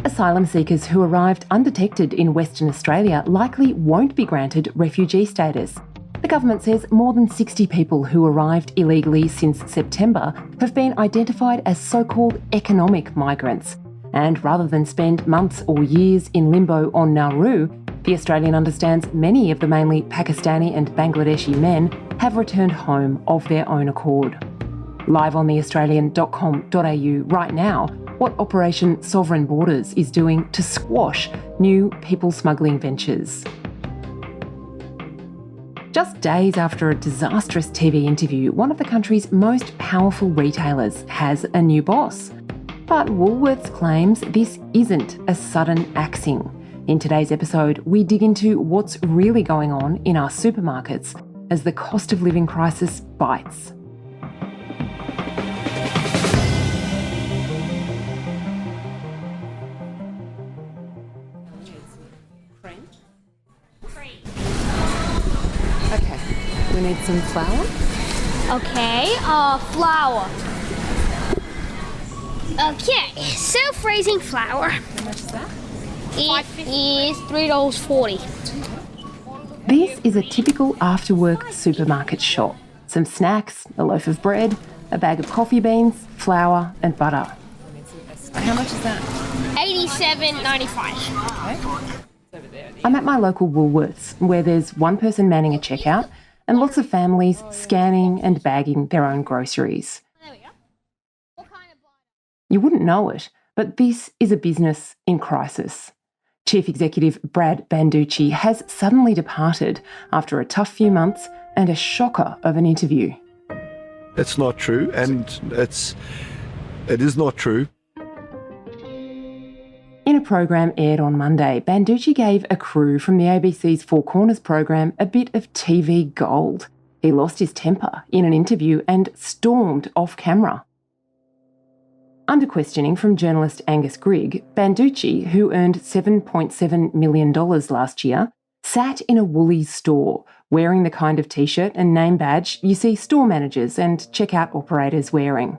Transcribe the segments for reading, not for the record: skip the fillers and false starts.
asylum seekers who arrived undetected in Western Australia likely won't be granted refugee status. The government says more than 60 people who arrived illegally since September have been identified as so-called economic migrants. And rather than spend months or years in limbo on Nauru, the Australian understands many of the mainly Pakistani and Bangladeshi men have returned home of their own accord. Live on theaustralian.com.au right now, what Operation Sovereign Borders is doing to squash new people smuggling ventures. Just days after a disastrous TV interview, one of the country's most powerful retailers has a new boss. But Woolworths claims this isn't a sudden axing. In today's episode, we dig into what's really going on in our supermarkets as the cost of living crisis bites. Okay, we need some flour. Okay, flour. Okay, self-raising flour. How much is that? It is $3.40. This is a typical after-work supermarket shop. Some snacks, a loaf of bread, a bag of coffee beans, flour and butter. How much is that? $87.95. I'm at my local Woolworths, where there's one person manning a checkout and lots of families scanning and bagging their own groceries. There we go. What kind of You wouldn't know it, but this is a business in crisis. Chief Executive Brad Banducci has suddenly departed after a tough few months and a shocker of an interview. It's not true, and it is not true. In a program aired on Monday, Banducci gave a crew from the ABC's Four Corners program a bit of TV gold. He lost his temper in an interview and stormed off camera. Under questioning from journalist Angus Grigg, Banducci, who earned $7.7 million last year, sat in a Woolies store wearing the kind of t-shirt and name badge you see store managers and checkout operators wearing.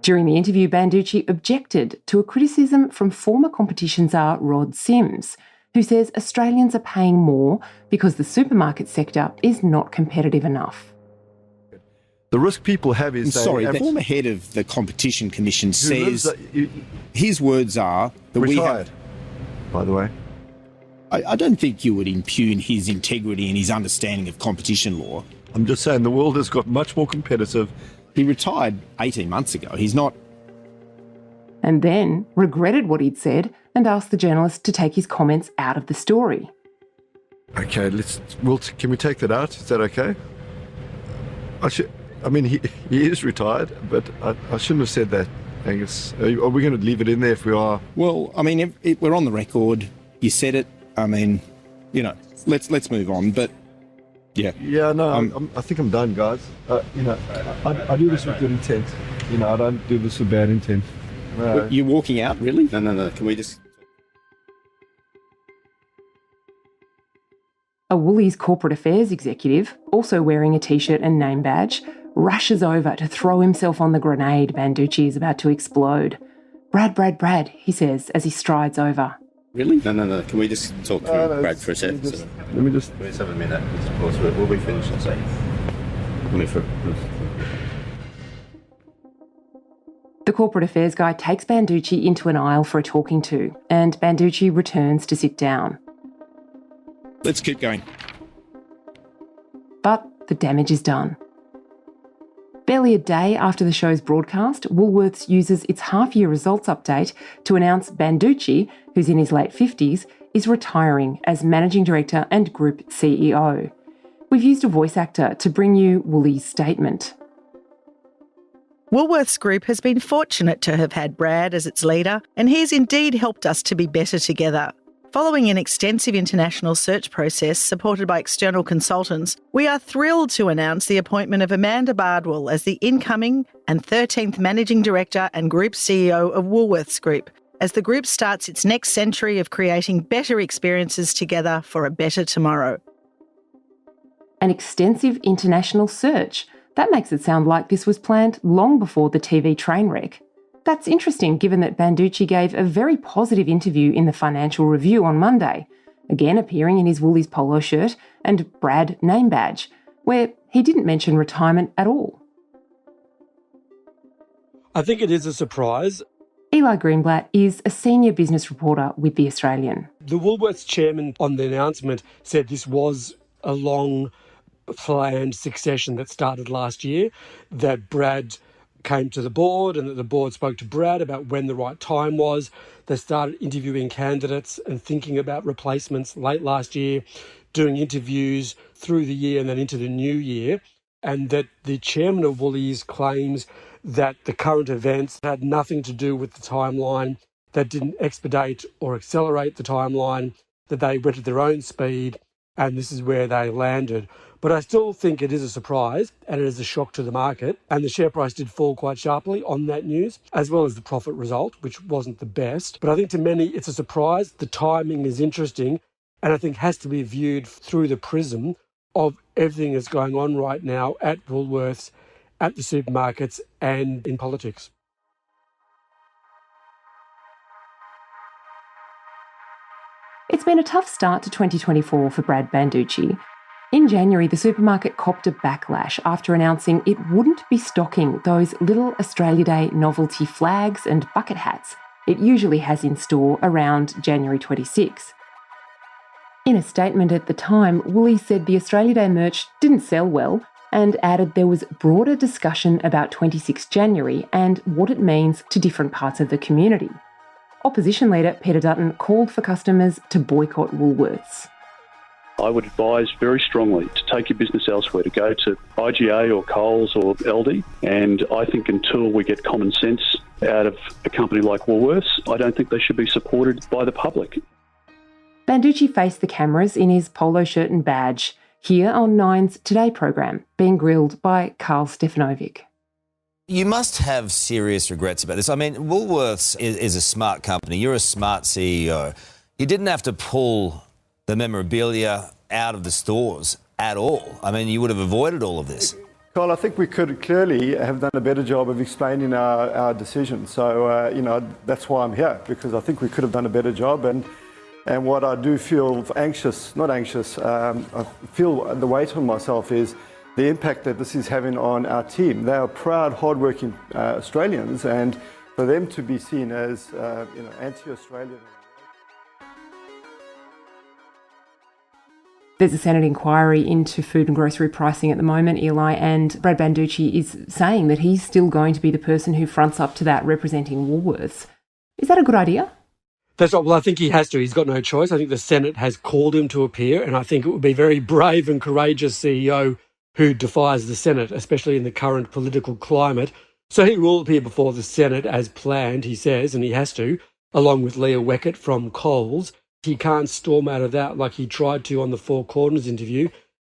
During the interview, Banducci objected to a criticism from former competition czar Rod Sims, who says Australians are paying more because the supermarket sector is not competitive enough. The risk people have is... the former head of the Competition Commission says his words are that retired, by the way. I don't think you would impugn his integrity and his understanding of competition law. I'm just saying the world has got much more competitive. He retired 18 months ago. He's not... And then regretted what he'd said and asked the journalist to take his comments out of the story. Okay, can we take that out? Is that okay? He is retired, but I shouldn't have said that, Angus. Are we going to leave it in there if we are? Well, we're on the record. You said it. Let's move on, but... Yeah. Yeah, no, I think I'm done, guys. I do this with good intent. I don't do this with bad intent. No. You're walking out, really? No. Can we just... A Woolies corporate affairs executive, also wearing a t-shirt and name badge, rushes over to throw himself on the grenade Banducci is about to explode. Brad, he says as he strides over. Really? No. Can we just talk through Brad for a sec? Let me just have a minute. We'll be finished in a second. The corporate affairs guy takes Banducci into an aisle for a talking to, and Banducci returns to sit down. Let's keep going. But the damage is done. Barely a day after the show's broadcast, Woolworths uses its half-year results update to announce Banducci, who's in his late 50s, is retiring as Managing Director and Group CEO. We've used a voice actor to bring you Woolies' statement. Woolworths Group has been fortunate to have had Brad as its leader, and he's indeed helped us to be better together. Following an extensive international search process supported by external consultants, we are thrilled to announce the appointment of Amanda Bardwell as the incoming and 13th Managing Director and Group CEO of Woolworths Group, as the group starts its next century of creating better experiences together for a better tomorrow. An extensive international search? That makes it sound like this was planned long before the TV train wreck. That's interesting given that Banducci gave a very positive interview in the Financial Review on Monday, again appearing in his Woolies polo shirt and Brad name badge, where he didn't mention retirement at all. I think it is a surprise. Eli Greenblatt is a senior business reporter with The Australian. The Woolworths chairman on the announcement said this was a long planned succession that started last year, that Brad came to the board and that the board spoke to Brad about when the right time was. They started interviewing candidates and thinking about replacements late last year, doing interviews through the year and then into the new year, and that the chairman of Woolies claims that the current events had nothing to do with the timeline, that didn't expedite or accelerate the timeline, that they went at their own speed, and this is where they landed. But I still think it is a surprise and it is a shock to the market, and the share price did fall quite sharply on that news, as well as the profit result, which wasn't the best. But I think to many it's a surprise. The timing is interesting, and I think has to be viewed through the prism of everything that's going on right now at Woolworths, at the supermarkets and in politics. It's been a tough start to 2024 for Brad Banducci. In January, the supermarket copped a backlash after announcing it wouldn't be stocking those little Australia Day novelty flags and bucket hats it usually has in store around January 26. In a statement at the time, Woolies said the Australia Day merch didn't sell well and added there was broader discussion about 26 January and what it means to different parts of the community. Opposition leader Peter Dutton called for customers to boycott Woolworths. I would advise very strongly to take your business elsewhere, to go to IGA or Coles or Aldi. And I think until we get common sense out of a company like Woolworths, I don't think they should be supported by the public. Banducci faced the cameras in his polo shirt and badge, here on Nine's Today program, being grilled by Carl Stefanovic. You must have serious regrets about this. I mean, Woolworths is a smart company. You're a smart CEO. You didn't have to pull the memorabilia out of the stores at all. I mean, you would have avoided all of this. Carl, I think we could clearly have done a better job of explaining our decision. So, that's why I'm here, because I think we could have done a better job. And what I do feel I feel the weight on myself is the impact that this is having on our team. They are proud, hardworking Australians, and for them to be seen as anti-Australian. There's a Senate inquiry into food and grocery pricing at the moment, Eli, and Brad Banducci is saying that he's still going to be the person who fronts up to that representing Woolworths. Is that a good idea? That's right. Well, I think he has to. He's got no choice. I think the Senate has called him to appear, and I think it would be a very brave and courageous CEO who defies the Senate, especially in the current political climate. So he will appear before the Senate as planned, he says, and he has to, along with Leah Weckett from Coles. He can't storm out of that like he tried to on the Four Corners interview.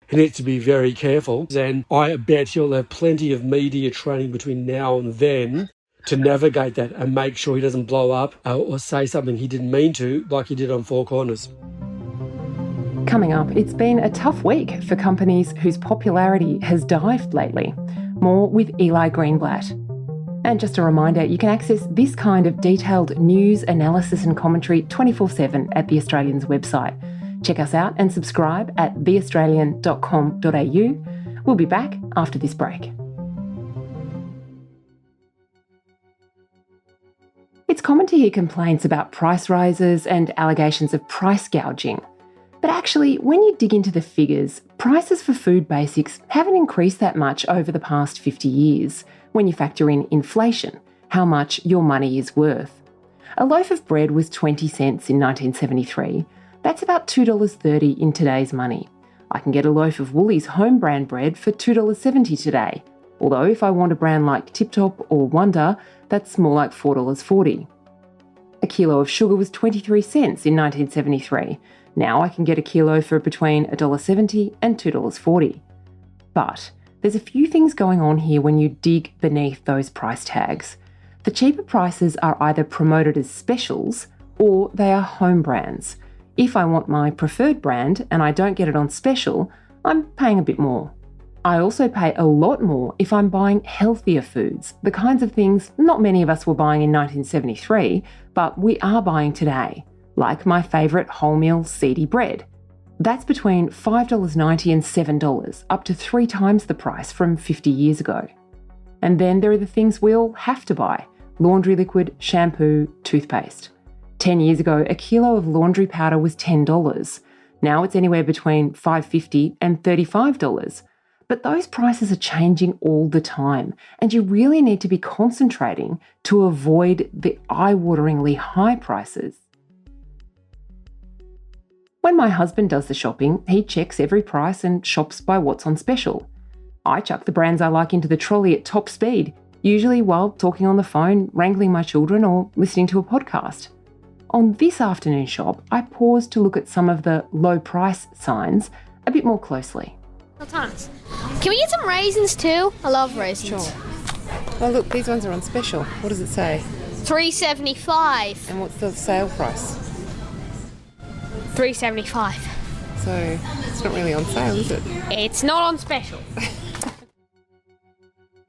He needs to be very careful, and I bet he'll have plenty of media training between now and then to navigate that and make sure he doesn't blow up or say something he didn't mean to, like he did on Four Corners. Coming up, it's been a tough week for companies whose popularity has dived lately. More with Eli Greenblatt. And just a reminder, you can access this kind of detailed news, analysis and commentary 24/7 at The Australian's website. Check us out and subscribe at theaustralian.com.au. We'll be back after this break. It's common to hear complaints about price rises and allegations of price gouging. But actually, when you dig into the figures, prices for food basics haven't increased that much over the past 50 years when you factor in inflation, how much your money is worth. A loaf of bread was 20 cents in 1973. That's about $2.30 in today's money. I can get a loaf of Woolies home brand bread for $2.70 today. Although if I want a brand like Tip Top or Wonder, that's more like $4.40. A kilo of sugar was 23 cents in 1973. Now I can get a kilo for between $1.70 and $2.40. But there's a few things going on here when you dig beneath those price tags. The cheaper prices are either promoted as specials or they are home brands. If I want my preferred brand and I don't get it on special, I'm paying a bit more. I also pay a lot more if I'm buying healthier foods, the kinds of things not many of us were buying in 1973, but we are buying today, like my favourite wholemeal seedy bread. That's between $5.90 and $7, up to 3 times the price from 50 years ago. And then there are the things we all have to buy: laundry liquid, shampoo, toothpaste. 10 years ago, a kilo of laundry powder was $10. Now it's anywhere between $5.50 and $35. But those prices are changing all the time, and you really need to be concentrating to avoid the eye-wateringly high prices. When my husband does the shopping, he checks every price and shops by what's on special. I chuck the brands I like into the trolley at top speed, usually while talking on the phone, wrangling my children, or listening to a podcast. On this afternoon shop, I paused to look at some of the low price signs a bit more closely. Tons. Can we get some raisins too? I love raisins. Sure. Oh look, these ones are on special. What does it say? $3.75. And what's the sale price? $3.75. So it's not really on sale, is it? It's not on special.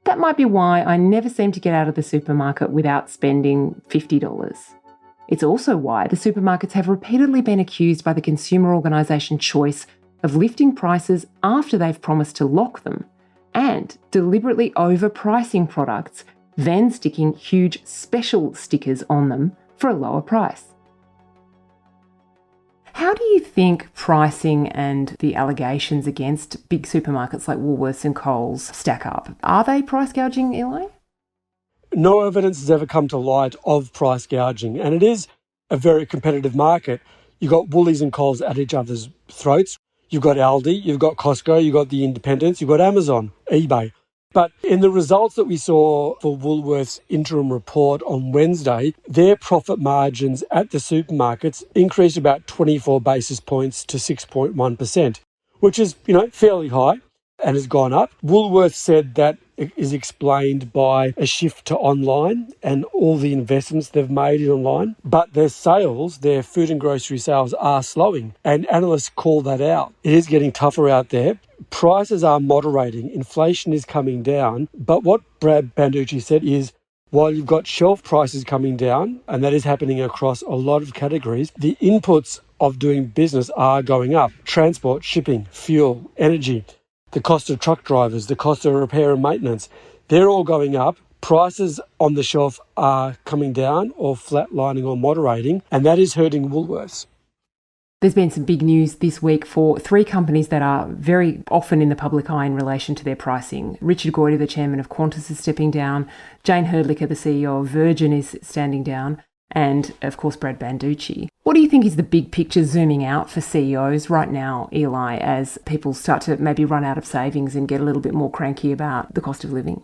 That might be why I never seem to get out of the supermarket without spending $50. It's also why the supermarkets have repeatedly been accused by the consumer organisation Choice of lifting prices after they've promised to lock them, and deliberately overpricing products, then sticking huge special stickers on them for a lower price. How do you think pricing and the allegations against big supermarkets like Woolworths and Coles stack up? Are they price gouging, Eli? No evidence has ever come to light of price gouging, and it is a very competitive market. You've got Woolies and Coles at each other's throats. You've got Aldi, you've got Costco, you've got the independents, you've got Amazon, eBay. But in the results that we saw for Woolworths' interim report on Wednesday, their profit margins at the supermarkets increased about 24 basis points to 6.1%, which is, fairly high and has gone up. Woolworths said that it is explained by a shift to online and all the investments they've made in online. But their sales, their food and grocery sales, are slowing, and analysts call that out. It is getting tougher out there. Prices are moderating, inflation is coming down, but what Brad Banducci said is, while you've got shelf prices coming down, and that is happening across a lot of categories, the inputs of doing business are going up. Transport, shipping, fuel, energy, the cost of truck drivers, the cost of repair and maintenance, they're all going up. Prices on the shelf are coming down or flatlining or moderating, and that is hurting Woolworths. There's been some big news this week for 3 companies that are very often in the public eye in relation to their pricing. Richard Goyder, the chairman of Qantas, is stepping down. Jane Herdlicker, the CEO of Virgin, is standing down. And, of course, Brad Banducci. What do you think is the big picture zooming out for CEOs right now, Eli, as people start to maybe run out of savings and get a little bit more cranky about the cost of living?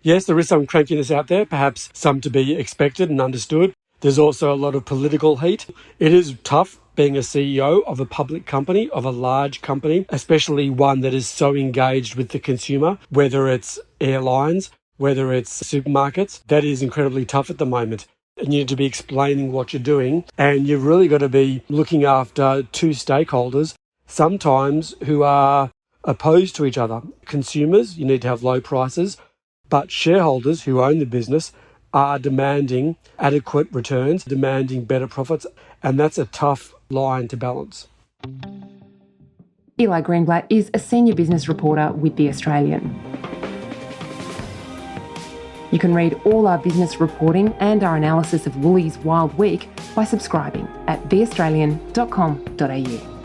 Yes, there is some crankiness out there, perhaps some to be expected and understood. There's also a lot of political heat. It is tough being a CEO of a public company, of a large company, especially one that is so engaged with the consumer, whether it's airlines, whether it's supermarkets. That is incredibly tough at the moment. And you need to be explaining what you're doing, and you've really got to be looking after 2 stakeholders, sometimes who are opposed to each other. Consumers, you need to have low prices, but shareholders who own the business are demanding adequate returns, demanding better profits, and that's a tough line to balance. Eli Greenblatt is a senior business reporter with The Australian. You can read all our business reporting and our analysis of Woolies' Wild Week by subscribing at theaustralian.com.au.